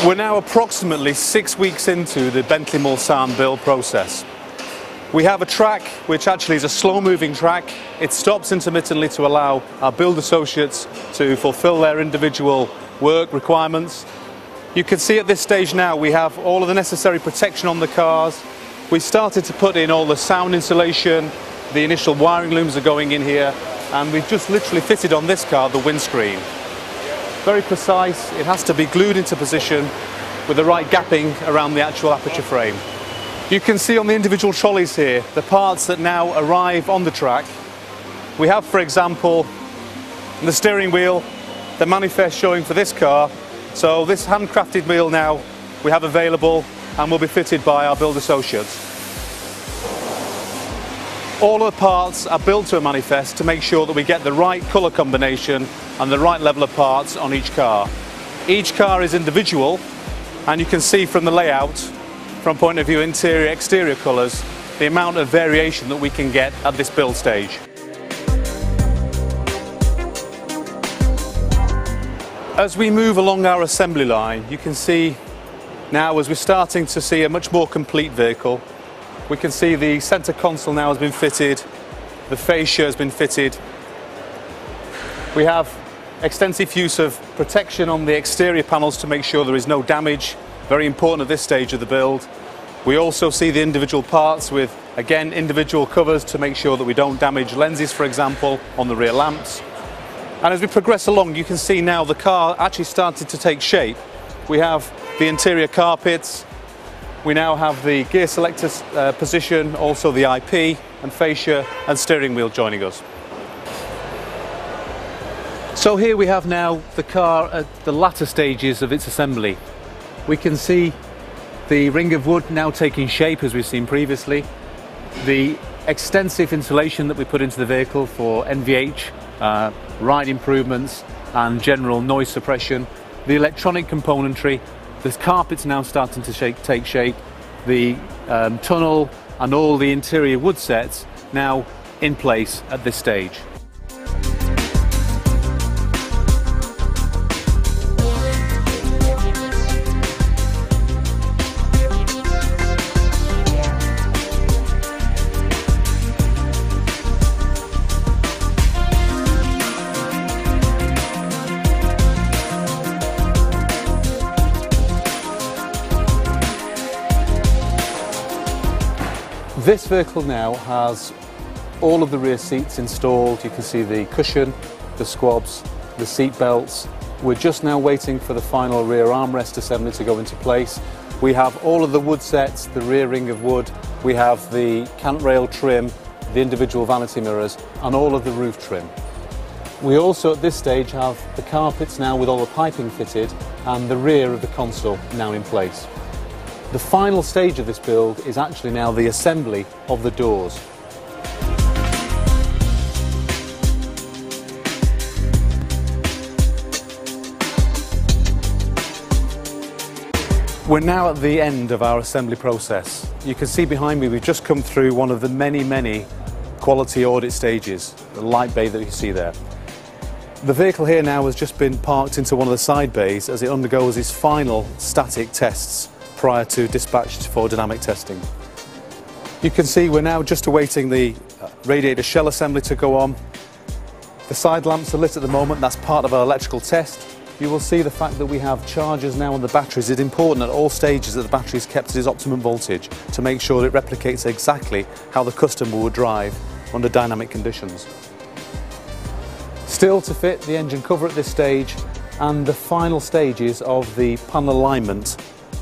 We're now approximately 6 weeks into the Bentley Mulsanne build process. We have a track which actually is a slow-moving track. It stops intermittently to allow our build associates to fulfill their individual work requirements. You can see at this stage now we have all of the necessary protection on the cars. We started to put in all the sound insulation, the initial wiring looms are going in here, and we've just literally fitted on this car the windscreen. Very precise, it has to be glued into position with the right gapping around the actual aperture frame. You can see on the individual trolleys here the parts that now arrive on the track. We have, for example, the steering wheel, the manifest showing for this car. So this handcrafted wheel now we have available and will be fitted by our build associates. All of the parts are built to a manifest to make sure that we get the right colour combination and the right level of parts on each car. Each car is individual, and you can see from the layout, from point of view interior exterior colours, the amount of variation that we can get at this build stage. As we move along our assembly line, you can see now, as we're starting to see a much more complete vehicle, we can see the centre console now has been fitted, the fascia has been fitted. We have extensive use of protection on the exterior panels to make sure there is no damage, very important at this stage of the build. We also see the individual parts with, again, individual covers to make sure that we don't damage lenses, for example, on the rear lamps. And as we progress along, you can see now the car actually started to take shape. We have the interior carpets, we now have the gear selector position, also the IP and fascia and steering wheel joining us. So here we have now the car at the latter stages of its assembly. We can see the ring of wood now taking shape as we've seen previously. The extensive insulation that we put into the vehicle for NVH, ride improvements and general noise suppression. The electronic componentry. The carpet's now starting to take shape, the tunnel and all the interior wood sets now in place at this stage. This vehicle now has all of the rear seats installed. You can see the cushion, the squabs, the seat belts. We're just now waiting for the final rear armrest assembly to go into place. We have all of the wood sets, the rear ring of wood. We have the cant rail trim, the individual vanity mirrors, and all of the roof trim. We also at this stage have the carpets now with all the piping fitted and the rear of the console now in place. The final stage of this build is actually now the assembly of the doors. We're now at the end of our assembly process. You can see behind me we've just come through one of the many quality audit stages, the light bay that you see there. The vehicle here now has just been parked into one of the side bays as it undergoes its final static tests prior to dispatch for dynamic testing. You can see we're now just awaiting the radiator shell assembly to go on. The side lamps are lit at the moment, that's part of our electrical test. You will see the fact that we have chargers now on the batteries. It's important at all stages that the battery is kept at its optimum voltage to make sure that it replicates exactly how the customer would drive under dynamic conditions. Still to fit the engine cover at this stage and the final stages of the panel alignment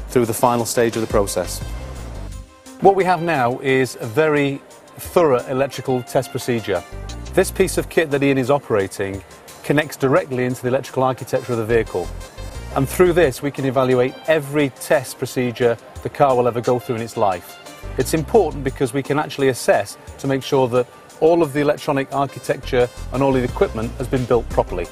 through the final stage of the process. What we have now is a very thorough electrical test procedure. This piece of kit that Ian is operating connects directly into the electrical architecture of the vehicle, and through this we can evaluate every test procedure the car will ever go through in its life. It's important because we can actually assess to make sure that all of the electronic architecture and all of the equipment has been built properly.